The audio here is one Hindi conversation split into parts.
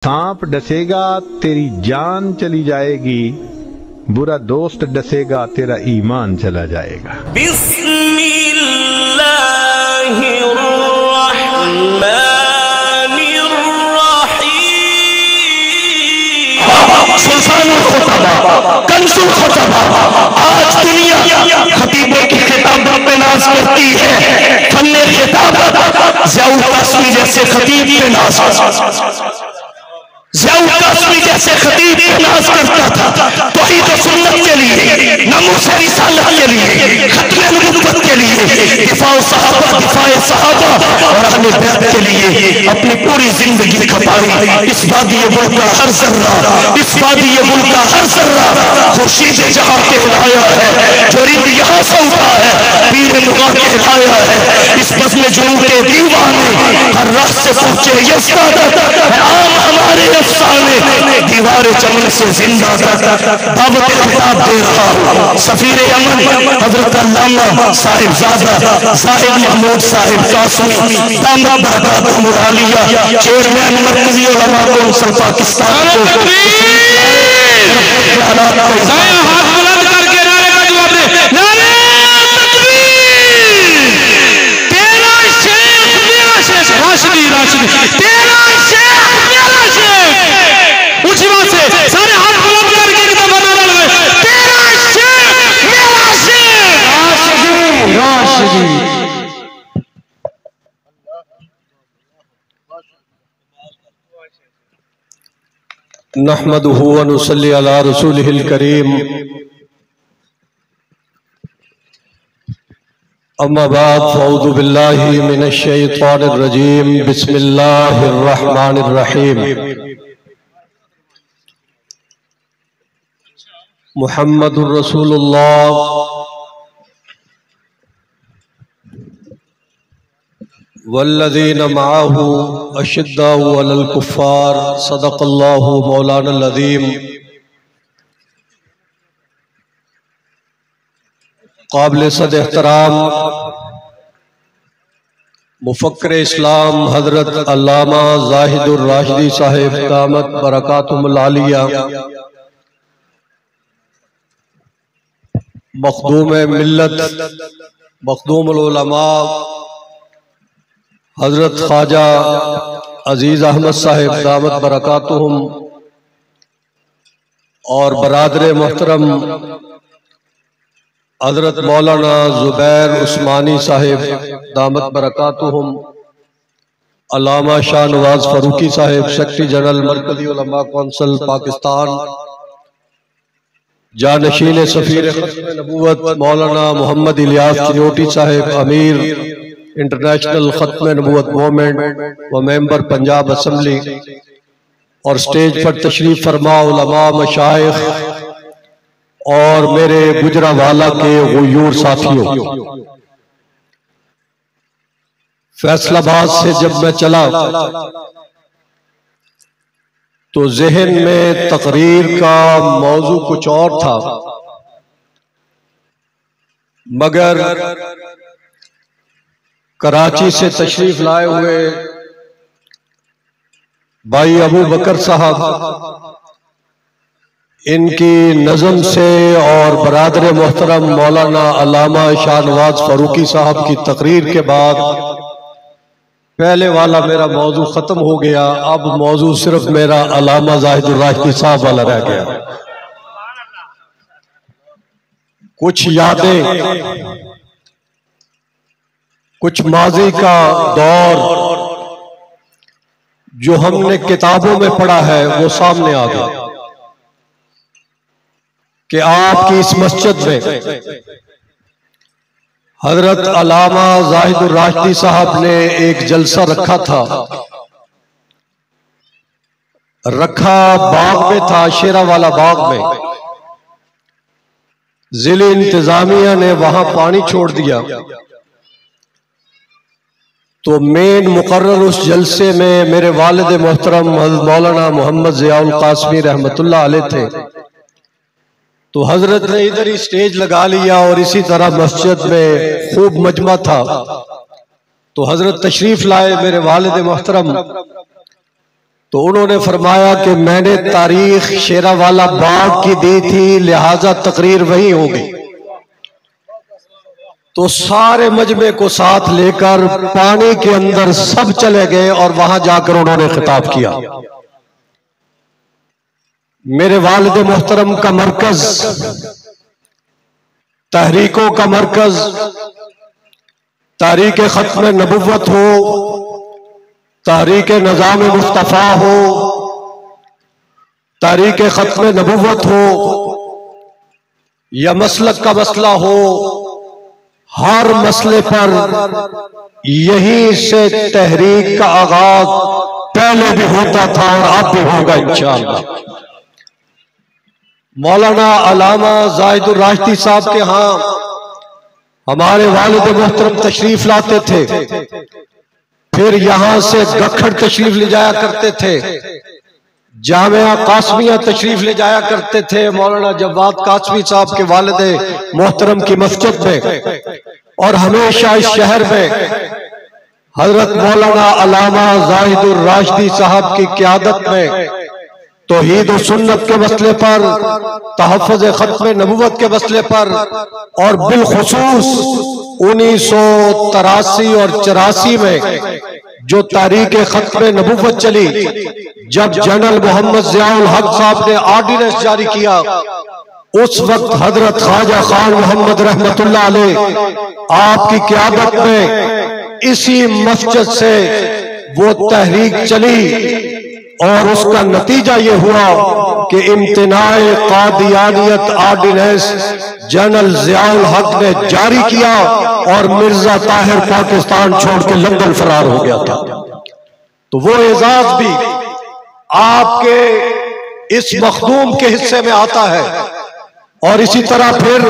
सांप डसेगा तेरी जान चली जाएगी, बुरा दोस्त डसेगा तेरा ईमान चला जाएगा। आज दुनिया खतीबों की खिताबत पे नाज करती है, फन्ने खिताबत ज़ियाउल कासमी जैसे खतीब पे नाज ज़ियाउल कासमी जैसे खतीब पे नाज करता था। तौहीद व सुन्नत के लिए, नमूस रिसालत के लिए, खत्म नबुव्वत के लिए, दिफाए सहाबा और अहले बैत के लिए अपनी पूरी जिंदगी खपाई। इस वादी मुल्क का हर जर्रा, इस वादी मुल्क का हर जर्रा खुर्शीद जहां के हिलाया है, जो रिंद यहाँ से उठा है पीर मुगा के हिलाया है। इस बज़्म में जुनून के दीवाने हर राह से पहुंचे ये सादत आम हमारे अफसाने, दीवार चमन से जिंदा दावत खिताब दे रहा हूँ। सफीर अमन हजरत अल्लामा साहिबजादा साहिब महमूद साहिब कासमी दामद बरकातुहु मुरालिया, चेयरमैन मरकजी उलमा कौंसिल पाकिस्तान को हाथ बुलंद करके नारे का जवाब दे, नारे तकबीर। तेरा शेख मेरा शेख, राशिदी राशिदी, तेरा शेख मेरा शेख। ऊंची बात से सारे हाथ बुलंद करके एक दफा नारा लगाए, तेरा शेख मेरा शेख, राशिदी राशिदी। नहमदुहु व नुसल्ली अला रसूलिहिल करीम, अम्मा बाद फ़अऊज़ु बिल्लाहि मिनश शैतानिर रजीम, बिस्मिल्लाहिर रहमानिर रहीम। मुहम्मदुर रसूलुल्लाह वल्लज़ीना मअहु अशिद्दाउ अलल कुफ़्फ़ार, सदक़ल्लाहु मौलानल अज़ीम। काबिल सद एहतराम मुफ़क्किर इस्लाम हज़रत अल्लामा ज़ाहिदुर राशिदी साहिब दामत बरकातुहुल आलिया, मखदूम मिल्लत मखदूमुल उलमा हजरत ख्वाजा अजीज अहमद साहिब दामत बरकातुहुम और बरादर मोहतरम हजरत मौलाना जुबैर उस्मानी साहिब दामत बरकातुहुम, अल्लामा शाह नवाज फरूकी साहिब सेक्रेटरी जनरल मरकजी उलमा कौंसिल पाकिस्तान, जानशीन सफीर खत्म नबूवत मौलाना मोहम्मद इलियास चिन्योटी साहिब अमीर इंटरनेशनल खत्म नबूवत मूवमेंट व मेंबर पंजाब असम्बली, और स्टेज पर तशरीफ फरमा उलमा मशाइख और मेरे गुजरावाला के गुयूर साथियों। फैसलाबाद से जब मैं चला तो जहन में तकरीर का मौजू कुछ और था, मगर कराची से तशरीफ लाए हुए भाई अबू बकर साहब, इनकी नज़म से और बरादर मोहतरम मौलाना अल्लामा शाह नवाज फरूकी साहब की तकरीर के बाद पहले वाला मेरा मौजू खत्म हो गया। अब मौजू सिर्फ मेरा अल्लामा ज़ाहिदुर राशिदी साहब वाला रह गया। कुछ यादें, कुछ माजी का दौर जो हमने किताबों में पढ़ा है वो सामने आ गया कि आपकी इस मस्जिद में हजरत अल्लामा ज़ाहिदुर राशिदी साहब ने एक जलसा रखा था। रखा बाग में था, शेरावाला बाग में। जिले इंतजामिया ने वहां पानी छोड़ दिया तो मेन मुकर्रर उस जलसे में मेरे वालिद मोहतरम मौलाना मोहम्मद ज़ियाउल कासमी रहमतुल्लाह अलैह थे। तो हजरत ने इधर ही स्टेज लगा लिया और इसी तरह मस्जिद में खूब मजमा था। तो हजरत तशरीफ लाए मेरे वालिद मोहतरम, तो उन्होंने फरमाया कि मैंने तारीख शेरावाला बाग की दी थी, लिहाजा तकरीर वही होगी। तो सारे मजमे को साथ लेकर पानी के अंदर सब चले गए और वहां जाकर उन्होंने खिताब किया। मेरे वालिद मोहतरम का मरकज, तहरीकों का मरकज, तारीख खत्म नबुव्वत हो, तारीख निज़ाम मुस्तफ़ा हो, तारीख खत्म नबुव्वत हो या मसलक का मसला हो, हर मसले पर यहीं से तहरीक का आगाज पहले भी होता था और अब भी होगा इंशाअल्लाह। मौलाना अल्लामा जाहिदुर राशिदी साहब के यहाँ हमारे वालिद मोहतरम तशरीफ लाते थे, फिर यहां से गखड़ तशरीफ ले जाया करते थे, जामिया कासमिया तशरीफ ले जाया करते थे मौलाना जवाद कासमी साहब के वालिद मोहतरम की मस्जिद में, और हमेशा इस शहर में हजरत मौलाना अल्लामा जाहिदुर राशिदी साहब की क़यादत में तौहीद और सुन्नत के मसले पर, तहफ़्फ़ुज़ खत्म नबुव्वत के मसले पर, और बिलखुसूस 1983 और 84 में जो तारीख खत्म नबुव्वत चली, जब जनरल मोहम्मद ज़ियाउल हक साहब ने ऑर्डिनेंस जारी किया, उस वक्त हजरत ख्वाजा खान मोहम्मद रहमतुल्लाह अलैह आपकी क़यादत में इसी मस्जिद से वो तहरीक चली, और उसका नतीजा ये हुआ कि इम्तिनाए कादियानियत ऑर्डिनेंस जनरल ज़ियाउल हक ने जारी किया और मिर्जा ताहिर पाकिस्तान छोड़ के लंदन फरार हो गया था। तो वो एजाज भी आपके इस मखदूम के हिस्से में आता है। और इसी तरह फिर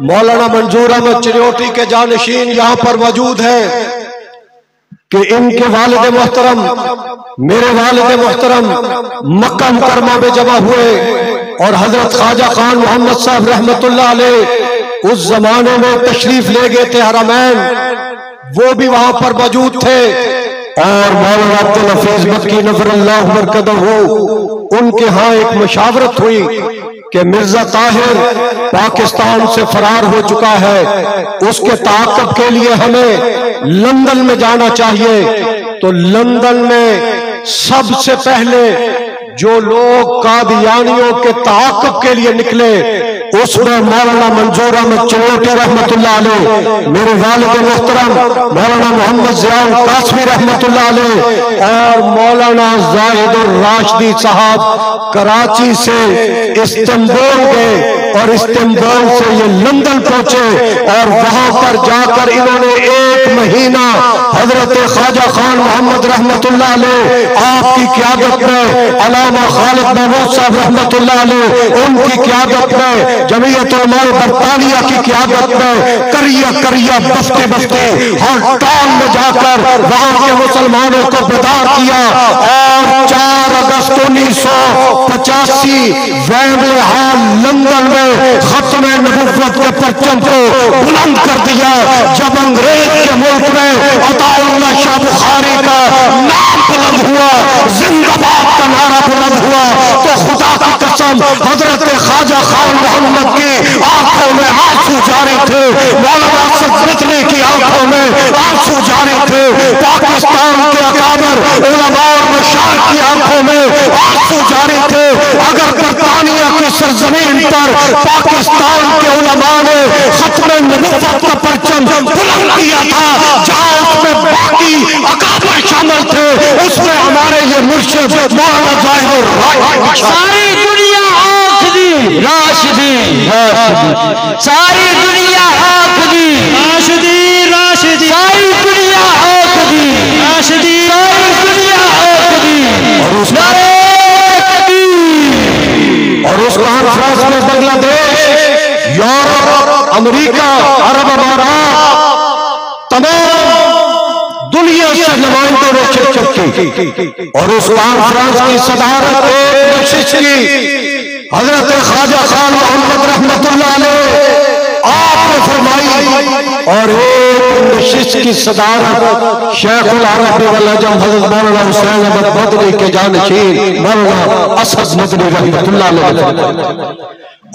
मौलाना मंजूर अहमद चिरियोटी के जानशीन यहां पर मौजूद है कि इनके वालिद मोहतरम, मेरे वालिद मोहतरम मक्का मुकरमा में जमा हुए, और हजरत ख्वाजा खान मोहम्मद साहब रहमतुल्लाह अलैह उस जमाने में तशरीफ ले गए थे हरमैन, वो भी वहां पर मौजूद थे। और मौलाना अब्दुल हफीज मक्की नज़रुल्लाह बरकतहू, उनके यहाँ एक मुशावरत हुई कि मिर्जा ताहिर पाकिस्तान से फरार हो चुका है, उसके ताक़ब के लिए हमें लंदन में जाना चाहिए। तो लंदन में सबसे पहले जो लोग कादियानियों के ताक़ब के लिए निकले, उसमें मौलाना मंजूर अहमद चिरियोटी रहमतुल्लाह अलैह, मेरे वालिद मोहतरम मौलाना मोहम्मद ज़ियाउल कासमी रहमतुल्लाह अलैह, और मौलाना जाहिदुर राशिदी साहब कराची से इस्तांबुल गए, और इस्तांबुल से ये लंदन पहुंचे, और वहां पर जाकर इन्होंने 1 महीना हजरत ख्वाजा खान मोहम्मद रहमतुल्लाह अलैह आपकी क़यादत में, अल्लामा खालिद महमूद साहब रहमतुल्लाह अलैह उनकी क़यादत में, जमीयत उलमाए बरतानिया की क़यादत में करिया करिया बस्ते बस्ते हर टाउन में जाकर वहां के मुसलमानों को बेदार किया, और 4 अगस्त 1985 वेम्बले हॉल लंदन में खत्म नबुव्वत के परचम को बुलंद कर दिया। जब अंग्रेज के मुल्क में अताउल्लाह शाह बुखारी का नाम बुलंद हुआ, जिंदाबाद का नारा बुलंद हुआ, तो खुदा की कसम हजरत ख्वाजा खान मोहम्मद की आंखों में आंसू जारी थे, मौलाना सदरतली की आंखों में आंसू जारी थे, पाकिस्तान के अकाबर उलमा और मशाइख की आंखों में आंसू जारी थे। अगर बरतानिया की सरजमीन पर पाकिस्तान के उलमा ने खत्म नबुव्वत का परचम बुलंद किया था, जहां उसमें बाकी अकाबर शामिल थे, उसमें हमारे ये मुर्शिद मौलाना जाहिदुर राशिदी, सारी दुनिया आखदी राशिदी, सारी दुनिया आखदी राशिदी, राशिदी सारी दुनिया आखदी राशिदी, सारी दुनिया आखदी। और उस कॉन्फ्रेंस में बांग्लादेश, यूरोप, अमेरिका, अरब अमारात, तमाम दुनिया से नुमाइंदों ने शिरकत की, और उस कॉन्फ्रेंस की सदारत एक बख्शिश की हजरत ख्वाजा खान मोहम्मद रहमतुल्लाह अलैह आपने फरमाई। और एक नशिस्त की सदारत शेखुल अरब वल अजम हज़रत मौलाना हुसैन अहमद मदनी के जानशीन मौलाना असद मदनी रहमतुल्लाह अलैह,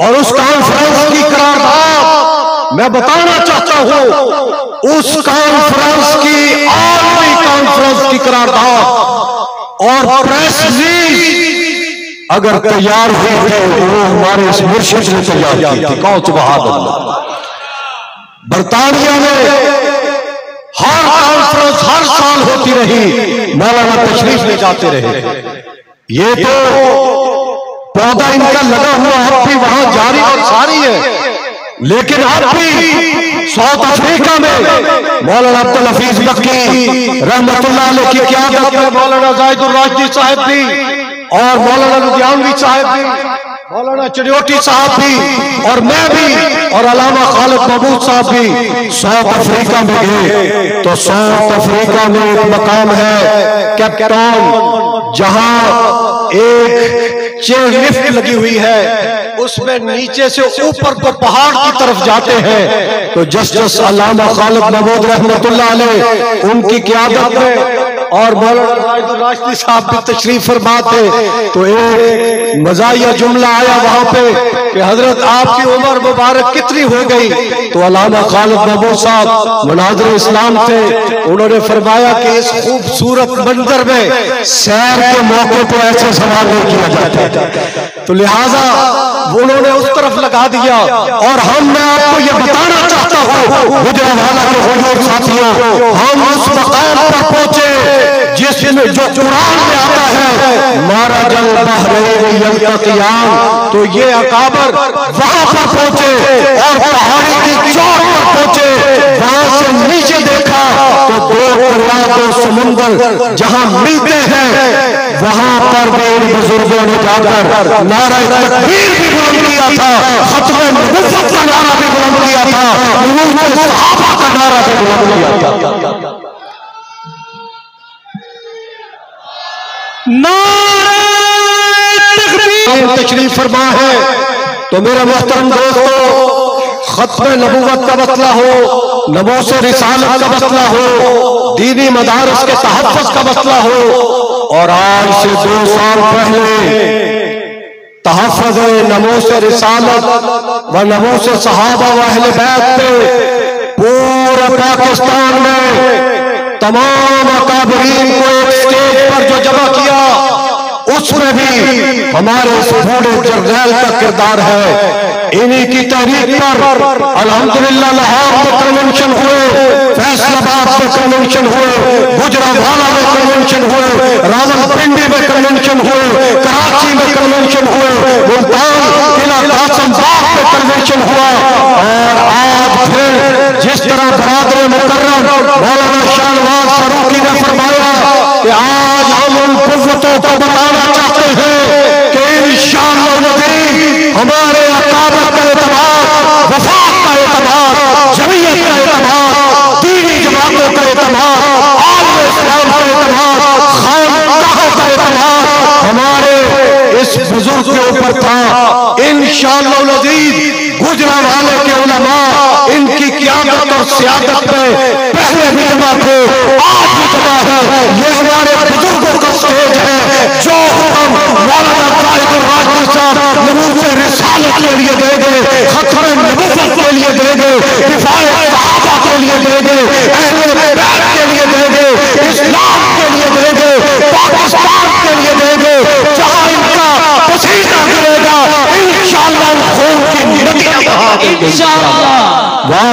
और उस कॉन्फ्रेंस की करारदाद मैं बताना चाहता हूं, उस कॉन्फ्रेंस की आलमी कॉन्फ्रेंस की करारदाद और प्रेस रिलीज अगर तैयार हुई है तो वो हमारे इस मुर्शिद ने तैयार की थी। कौन सुभान अल्लाह। बरतानिया में हर कॉन्फ्रेंस हर साल होती रही, मौलाना तशरीफ ले जाते रहे। ये तो पौधा इनका लगा हुआ अब भी वहां जारी और सारी है, लेकिन अब भी साउथ अफ्रीका में मौलाना अब्दुल हफीज मक्की रहमतुल्लाह अलैह की क़यादत में मौलाना जाहिदुर राशिदी साहब भी और मौलाना लुधियानवी साहब भी, मौलाना चिड़ियोटी साहब भी और मैं भी और अल्लामा खालिद महमूद साहब भी साउथ अफ्रीका में गए। तो साउथ अफ्रीका में एक मकाम है कैप्टन, जहां एक चेयर लिफ्ट लगी हुई है, उसमें नीचे से ऊपर को पहाड़ की तरफ जाते हैं। तो जस्टिस अल्लामा खालिद महमूद रहमतुल्लाह अलैह उनकी क़यादत में और मौलाना जाहिदुर राशिदी साहब भी तशरीफ फरमा थे। तो एक मज़ाहिया जुमला आया वहां पे कि हजरत आपकी उम्र मुबारक कितनी हो गई? तो अल्लामा खालिद महमूद साहब मुनाज़िर इस्लाम थे, उन्होंने फरमाया कि इस खूबसूरत मंजर में सैर के मौके पर ऐसे सवाल नहीं किया जाता, तो लिहाजा उन्होंने उस तरफ लगा दिया। और मैं आपको यह बताना चाहता हूँ गुजरावाला के हुजूर साथियों, हम उस मकाम पर पहुंचे जिसमें जो कुरान में आता है मारा जल बहरैन यल्तक़ियान, तो ये अकाबर वहां पर पहुंचे और पहाड़ी की चोट पर पहुंचे, वहां से नीचे देखा तो दो दरिया दो समुंदर जहां मिलते हैं, वहां पर भी इन बुजुर्गों ने जाकर नारा तकबीर भी बुलंद किया था, खत्मे नबुव्वत का नारा भी बुलंद किया था, नबुव्वत सहाबा का नारा भी बुलंद किया था। तशरीफ फरमा है। तो मेरे मोहतरम दोस्तों, खत्मे नबुव्वत का मसला हो, नबूस रिसालत का मसला हो, दीनी मदारस के तहफ़्फ़ुज़ का मसला हो, और आज से 2 साल पहले तहफ़्फ़ुज़ नबूस रिसालत व नबूस सहाबा व अहले बैत पे पूरे पाकिस्तान में तमाम अकाबरीन को एक स्टेज पर जो जमा किया, उसमें भी हमारे इस बूढ़े जरनैल का किरदार है। इन्हीं की तहरीक पर अल्हम्दुलिल्लाह लाहौर में कन्वेंशन हुए, फैसलाबाद में कन्वेंशन हुए, गुजरावाला में कन्वेंशन हुए, रावलपिंडी में कन्वेंशन हुए, कराची में कन्वेंशन हुए, मुल्तान किला कासिमबाग में कन्वेंशन हुआ। और आज फिर जिस तरह बरादर मुकर्रम मौलाना शाहनवाज फरूकी ने फरमाया कि आज हम उन कुव्वतों को बताना चाहते हैं कि इंशाअल्लाह हमारे अकाबर का एतबार, वफाक का एतबार, जमीयत का एतबार, दीनी जमातों का एतबार, आलम इस्लाम का एतबार, खानकाहों का एतबार हमारे इस बुजुर्ग के ऊपर था। इंशाअल्लाह गुजरावाले के उलमा इनकी क़यादत और सियादत में पहले भी जमा थे, आज भी जमा है। ये हमारे बुजुर्गों का स्टेज है। जो हम मौलाना जाहिदुर राशिदी साहब नबूस रिसालत के लिए देंगे, खत्मे नबुव्वत के लिए देंगे, दिफाए सहाबा के लिए देंगे, अहले बैत के लिए देंगे, इस्लाम के लिए देंगे, पाकिस्तान के लिए देंगे, जहां इनका पसीना गिरेगा इंशाअल्लाह खून की नदियां बहा देंगे इंशाअल्लाह। वाह